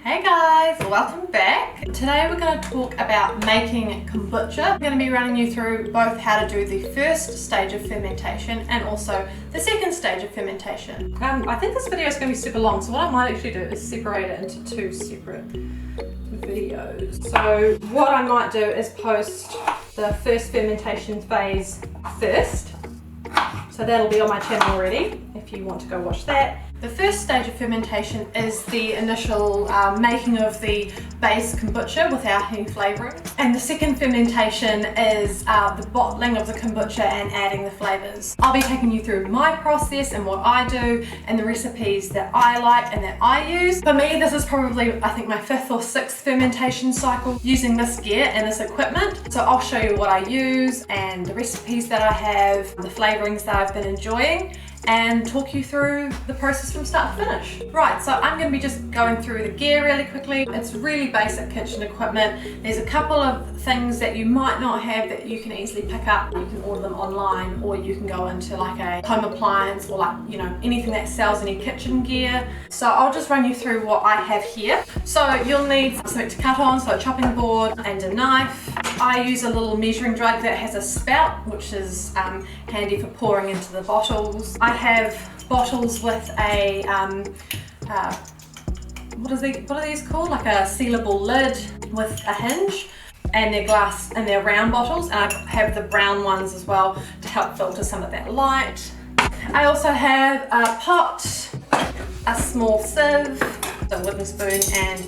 Hey guys, welcome back. Today we're going to talk about making kombucha. I'm going to be running you through both how to do the first stage of fermentation and also the second stage of fermentation. I think this video is going to be super long, so what I might actually do is separate it into two separate videos. So what I might do is post the first fermentation phase first. So that'll be on my channel already if you want to go watch that. The first stage of fermentation is the initial making of the base kombucha without any flavouring. And the second fermentation is the bottling of the kombucha and adding the flavours. I'll be taking you through my process and what I do and the recipes that I like and that I use. For me, this is probably, I think, my 5th or 6th fermentation cycle using this gear and this equipment. So I'll show you what I use and the recipes that I have, the flavourings that I've been enjoying, and talk you through the process from start to finish. Right, so I'm going to be just going through the gear really quickly. It's really basic kitchen equipment. There's a couple of things that you might not have that you can easily pick up. You can order them online, or you can go into like a home appliance or like, you know, anything that sells any kitchen gear. So I'll just run you through what I have here. So you'll need something to cut on, so a chopping board and a knife. I use a little measuring jug that has a spout, which is handy for pouring into the bottles. I have bottles with a, what are these called? Like a sealable lid with a hinge, and they're glass and they're round bottles, and I have the brown ones as well to help filter some of that light. I also have a pot, a small sieve, a wooden spoon, and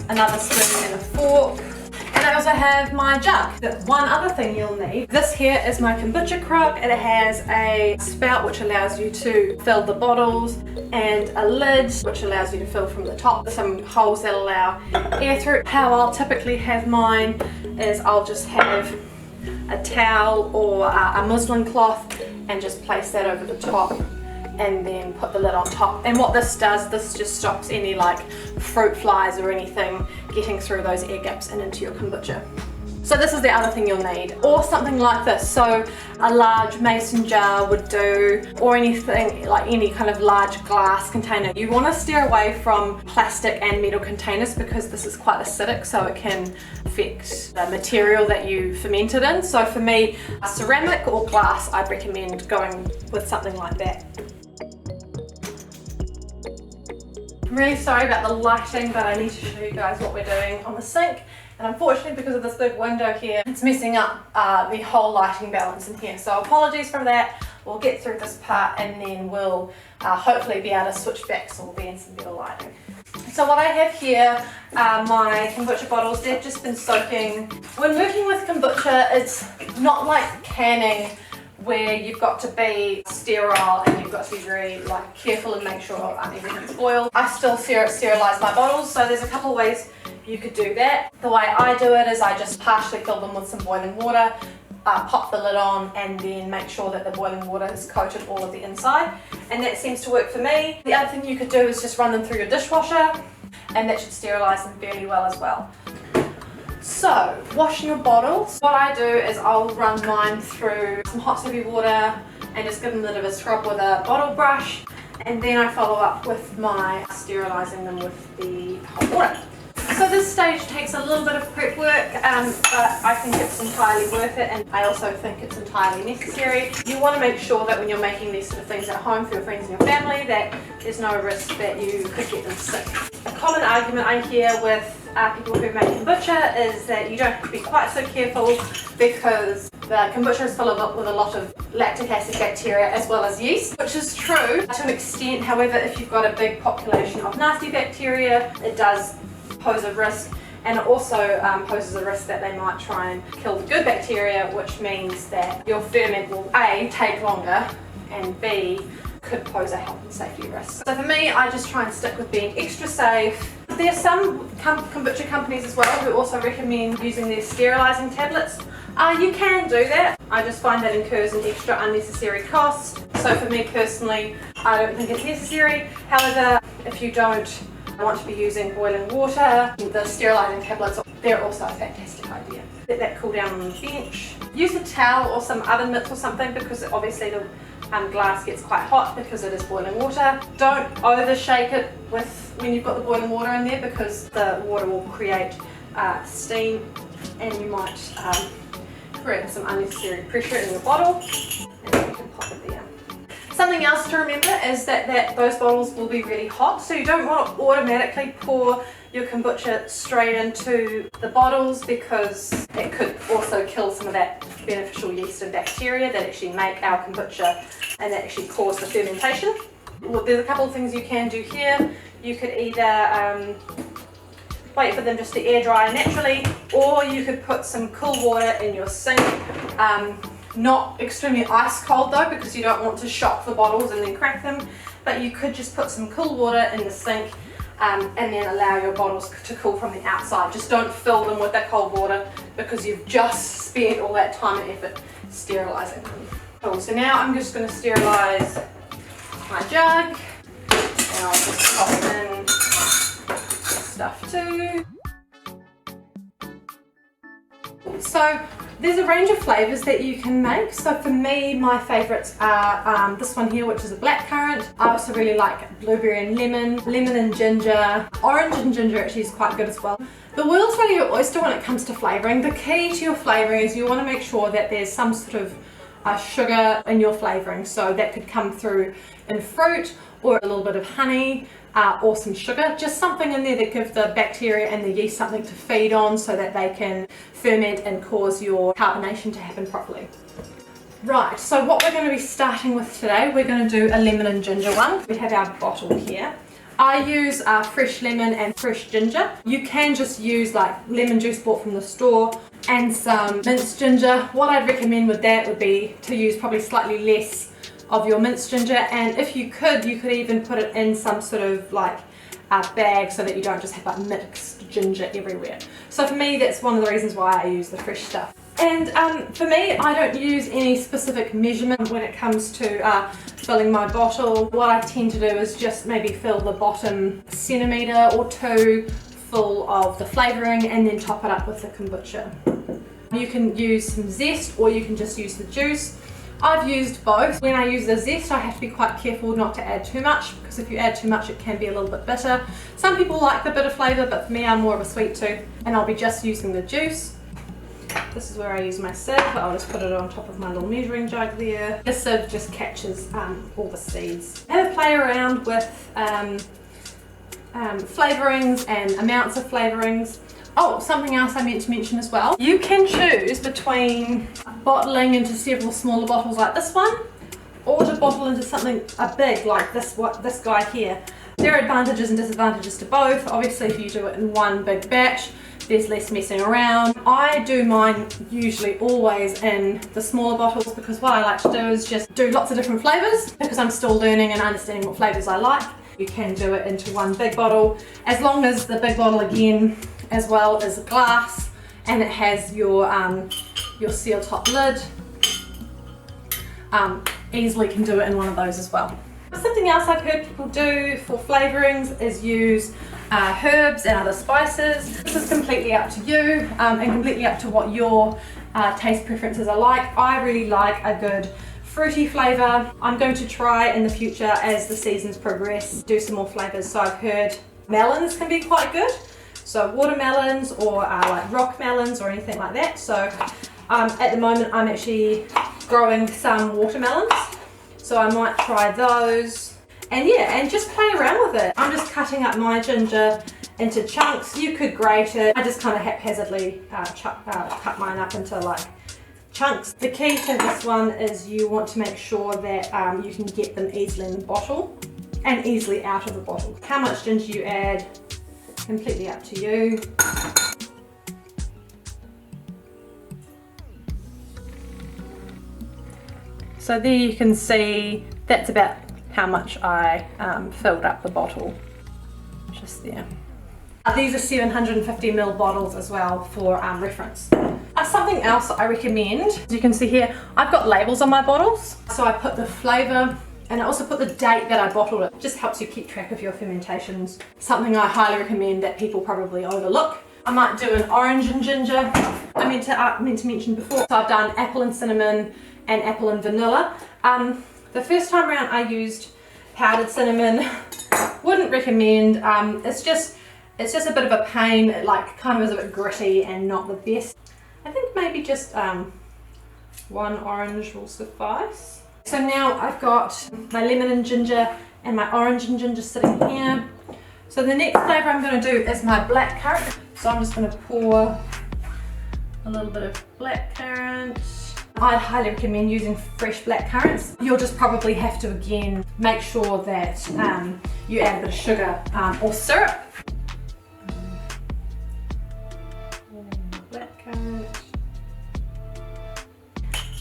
another spoon and a fork. And I also have my jug. One other thing you'll need, this here is my kombucha crock, and it has a spout which allows you to fill the bottles, and a lid which allows you to fill from the top. Some holes that allow air through. How I'll typically have mine is I'll just have a towel or a muslin cloth and just place that over the top, and then put the lid on top. And what this does, this just stops any like fruit flies or anything getting through those air gaps and into your kombucha. So this is the other thing you'll need, or something like this. So a large mason jar would do, or anything like any kind of large glass container. You want to steer away from plastic and metal containers because this is quite acidic, so it can affect the material that you fermented in. So for me, ceramic or glass, I'd recommend going with something like that. I'm really sorry about the lighting, but I need to show you guys what we're doing on the sink. And unfortunately, because of this big window here, it's messing up the whole lighting balance in here. So apologies for that. We'll get through this part and then we'll hopefully be able to switch back so we'll be in some better lighting. So what I have here are my kombucha bottles. They've just been soaking. When working with kombucha, it's not like canning where you've got to be sterile and you've got to be very careful and make sure everything's boiled. I still sterilize my bottles, so there's a couple of ways you could do that. The way I do it is I just partially fill them with some boiling water, pop the lid on, and then make sure that the boiling water has coated all of the inside, and that seems to work for me. The other thing you could do is just run them through your dishwasher, and that should sterilize them fairly well as well. So, washing your bottles, what I do is I'll run mine through some hot soapy water and just give them a bit of a scrub with a bottle brush, and then I follow up with my sterilising them with the hot water. So this stage takes a little bit of prep work, but I think it's entirely worth it, and I also think it's entirely necessary. You want to make sure that when you're making these sort of things at home for your friends and your family, that there's no risk that you could get them sick. A common argument I hear with people who make kombucha is that you don't have to be quite so careful because the kombucha is full with a lot of lactic acid bacteria as well as yeast, which is true to an extent. However, if you've got a big population of nasty bacteria, it does pose a risk, and it also poses a risk that they might try and kill the good bacteria, which means that your ferment will A, take longer, and B, could pose a health and safety risk. So for me, I just try and stick with being extra safe. There are some kombucha companies as well who also recommend using their sterilising tablets. You can do that. I just find that incurs an extra unnecessary cost. So for me personally, I don't think it's necessary. However, if you don't want to be using boiling water, the sterilising tablets, they're also a fantastic idea. Let that cool down on the bench. Use a towel or some oven mitts or something, because obviously the glass gets quite hot because it is boiling water. Don't overshake it when you've got the boiling water in there, because the water will create steam and you might create some unnecessary pressure in your bottle, and then you can pop it there. Something else to remember is that those bottles will be really hot, so you don't want to automatically pour your kombucha straight into the bottles, because it could also kill some of that beneficial yeast and bacteria that actually make our kombucha and that actually cause the fermentation. Well, there's a couple of things you can do here. You could either wait for them just to air dry naturally, or you could put some cool water in your sink. Not extremely ice cold though, because you don't want to shock the bottles and then crack them, but you could just put some cool water in the sink and then allow your bottles to cool from the outside. Just don't fill them with that cold water, because you've just spent all that time and effort sterilising them. Cool, so now I'm just going to sterilise my jug, and I'll just pop in stuff too. So there's a range of flavours that you can make. So for me, my favourites are this one here, which is a blackcurrant. I also really like blueberry and lemon and ginger. Orange and ginger actually is quite good as well. The world's really your oyster when it comes to flavouring. The key to your flavouring is you want to make sure that there's some sort of sugar in your flavouring. So that could come through in fruit, or a little bit of honey, or some sugar. Just something in there that gives the bacteria and the yeast something to feed on, so that they can ferment and cause your carbonation to happen properly. Right, so what we're going to be starting with today, we're going to do a lemon and ginger one. We have our bottle here. I use fresh lemon and fresh ginger. You can just use like lemon juice bought from the store and some minced ginger. What I'd recommend with that would be to use probably slightly less of your minced ginger, and if you could even put it in some sort of like bag, so that you don't just have like mixed ginger everywhere. So for me, that's one of the reasons why I use the fresh stuff. And for me, I don't use any specific measurement when it comes to filling my bottle. What I tend to do is just maybe fill the bottom centimetre or two full of the flavouring, and then top it up with the kombucha. You can use some zest, or you can just use the juice. I've used both. When I use the zest, I have to be quite careful not to add too much, because if you add too much, it can be a little bit bitter. Some people like the bitter flavour, but for me, I'm more of a sweet tooth, and I'll be just using the juice. This is where I use my sieve. I'll just put it on top of my little measuring jug there. The sieve just catches all the seeds. Have a play around with flavourings and amounts of flavourings. Oh, something else I meant to mention as well. You can choose between bottling into several smaller bottles like this one, or to bottle into something big like this guy here. There are advantages and disadvantages to both. Obviously, if you do it in one big batch, there's less messing around. I do mine usually always in the smaller bottles, because what I like to do is just do lots of different flavours, because I'm still learning and understanding what flavours I like. You can do it into one big bottle, as long as the big bottle again as well is glass, and it has your seal top lid. Easily can do it in one of those as well. Something else I've heard people do for flavourings is use herbs and other spices. This is completely up to you, and completely up to what your taste preferences are like. I really like a good fruity flavour. I'm going to try in the future, as the seasons progress, do some more flavours. So I've heard melons can be quite good. So watermelons, or like rock melons, or anything like that. So at the moment I'm actually growing some watermelons, so I might try those. And yeah, and just play around with it. I'm just cutting up my ginger into chunks. You could grate it. I just kind of haphazardly cut mine up into like chunks. The key to this one is you want to make sure that you can get them easily in the bottle and easily out of the bottle. How much ginger you add, completely up to you. So there you can see that's about how much I filled up the bottle, just there. These are 750ml bottles as well for reference. Something else I recommend, as you can see here, I've got labels on my bottles. So I put the flavour, and I also put the date that I bottled it. It just helps you keep track of your fermentations. Something I highly recommend that people probably overlook. I might do an orange and ginger. I meant to mention before. So I've done apple and cinnamon and apple and vanilla. The first time around I used powdered cinnamon. Wouldn't recommend. It's just a bit of a pain. It like kind of is a bit gritty and not the best. I think maybe just one orange will suffice. So now I've got my lemon and ginger and my orange and ginger sitting here. So the next flavour I'm going to do is my black currant. So I'm just going to pour a little bit of black currant. I'd highly recommend using fresh black currants. You'll just probably have to again make sure that you add a bit of sugar or syrup. Black currant.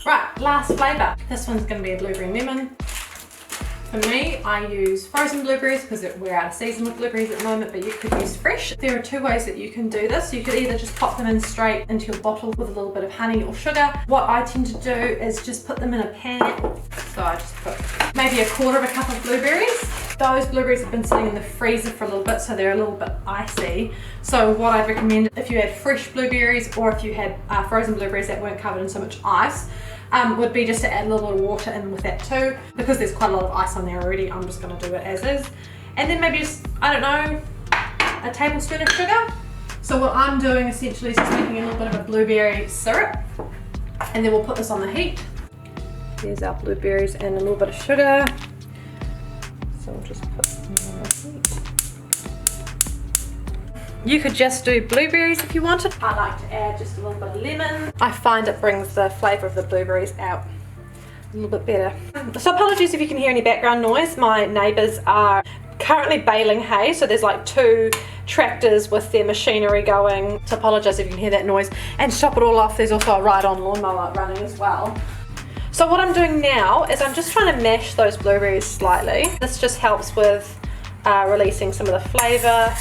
Right, last flavour. This one's going to be a blueberry lemon. For me, I use frozen blueberries because we're out of season with blueberries at the moment, but you could use fresh. There are two ways that you can do this. You could either just pop them in straight into your bottle with a little bit of honey or sugar. What I tend to do is just put them in a pan. So I just put maybe a quarter of a cup of blueberries. Those blueberries have been sitting in the freezer for a little bit, so they're a little bit icy. So what I'd recommend, if you had fresh blueberries or if you had frozen blueberries that weren't covered in so much ice, would be just to add a little bit of water in with that too. Because there's quite a lot of ice on there already, I'm just going to do it as is. And then maybe just, I don't know, a tablespoon of sugar. So what I'm doing essentially is just making a little bit of a blueberry syrup. And then we'll put this on the heat. There's our blueberries and a little bit of sugar. So we'll just put them on the heat. You could just do blueberries if you wanted. I like to add just a little bit of lemon. I find it brings the flavour of the blueberries out a little bit better. So apologies if you can hear any background noise. My neighbours are currently baling hay, so there's like 2 tractors with their machinery going. So apologise if you can hear that noise. And to top it all off, there's also a ride-on lawnmower running as well. So what I'm doing now is I'm just trying to mash those blueberries slightly. This just helps with releasing some of the flavour.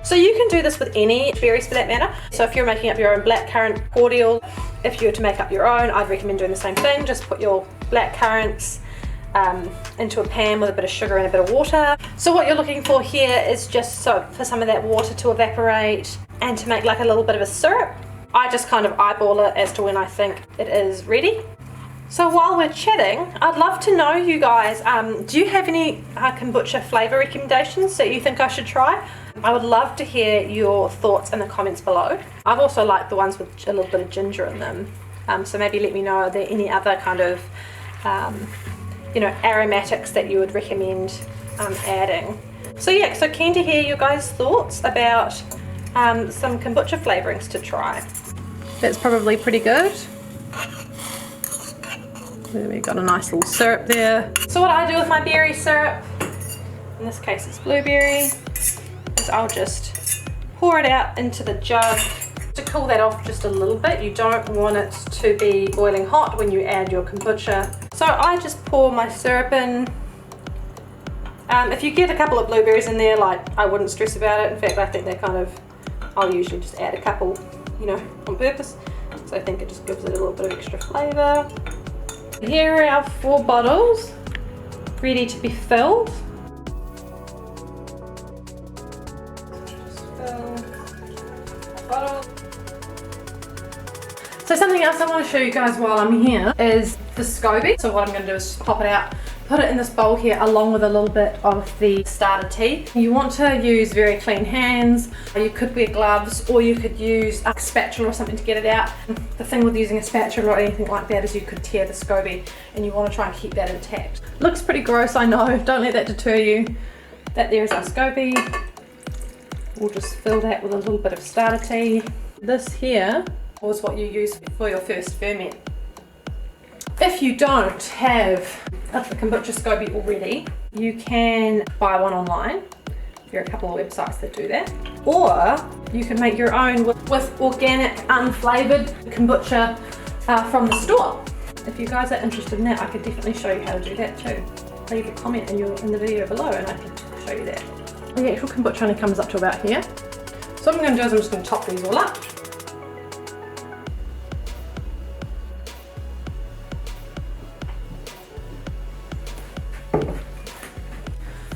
So you can do this with any berries for that matter. So if you're making up your own blackcurrant cordial, if you were to make up your own, I'd recommend doing the same thing. Just put your blackcurrants into a pan with a bit of sugar and a bit of water. So what you're looking for here is just for some of that water to evaporate and to make like a little bit of a syrup. I just kind of eyeball it as to when I think it is ready. So while we're chatting, I'd love to know, you guys, do you have any kombucha flavour recommendations that you think I should try? I would love to hear your thoughts in the comments below. I've also liked the ones with a little bit of ginger in them. So maybe let me know, are there any other kind of, aromatics that you would recommend adding? So yeah, so keen to hear your guys' thoughts about some kombucha flavourings to try. That's probably pretty good. There we got a nice little syrup there. So what I do with my berry syrup, in this case it's blueberry, is I'll just pour it out into the jug to cool that off just a little bit. You don't want it to be boiling hot when you add your kombucha. So I just pour my syrup in. If you get a couple of blueberries in there, like, I wouldn't stress about it. In fact, I think they're kind of, I'll usually just add a couple, on purpose. So I think it just gives it a little bit of extra flavour. Here are our 4 bottles ready to be filled. So something else I want to show you guys while I'm here is the SCOBY. So what I'm going to do is just pop it out, put it in this bowl here along with a little bit of the starter tea. You want to use very clean hands. You could wear gloves or you could use a spatula or something to get it out. The thing with using a spatula or anything like that is you could tear the SCOBY and you want to try and keep that intact. Looks pretty gross, I know. Don't let that deter you. That there is our SCOBY. We'll just fill that with a little bit of starter tea. This here was what you use for your first ferment. If you don't have a kombucha SCOBY already, you can buy one online. There are a couple of websites that do that. Or you can make your own with organic, unflavoured kombucha from the store. If you guys are interested in that, I could definitely show you how to do that too. Leave a comment in the video below and I can show you that. The actual kombucha only comes up to about here. So what I'm going to do is I'm just going to top these all up.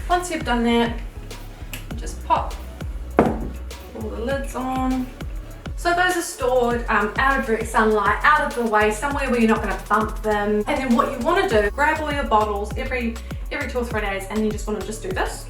Once you've done that, just pop all the lids on. So those are stored out of direct sunlight, out of the way, somewhere where you're not going to bump them. And then what you want to do, grab all your bottles every 2 or 3 days, and you just want to just do this.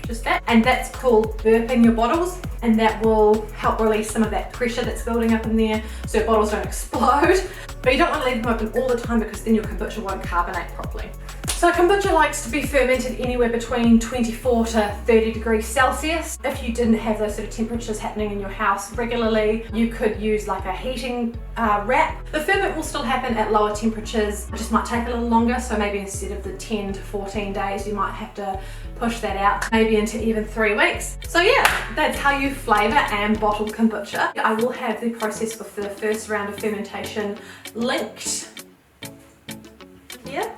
Just that. And that's called burping your bottles, and that will help release some of that pressure that's building up in there so your bottles don't explode. But you don't want to leave them open all the time because then your kombucha won't carbonate properly. So kombucha likes to be fermented anywhere between 24 to 30 degrees Celsius. If you didn't have those sort of temperatures happening in your house regularly, you could use like a heating wrap. The ferment will still happen at lower temperatures. It just might take a little longer, so maybe instead of the 10 to 14 days, you might have to push that out maybe into even 3 weeks. So yeah, that's how you flavour and bottle kombucha. I will have the process for the first round of fermentation linked here.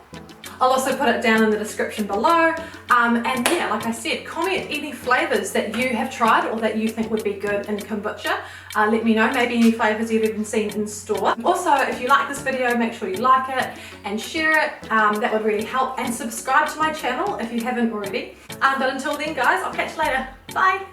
I'll also put it down in the description below. And yeah, like I said, comment any flavours that you have tried or that you think would be good in kombucha. Let me know, maybe any flavours you've even seen in store. Also, if you like this video, make sure you like it and share it. That would really help. And subscribe to my channel if you haven't already. But until then, guys, I'll catch you later. Bye.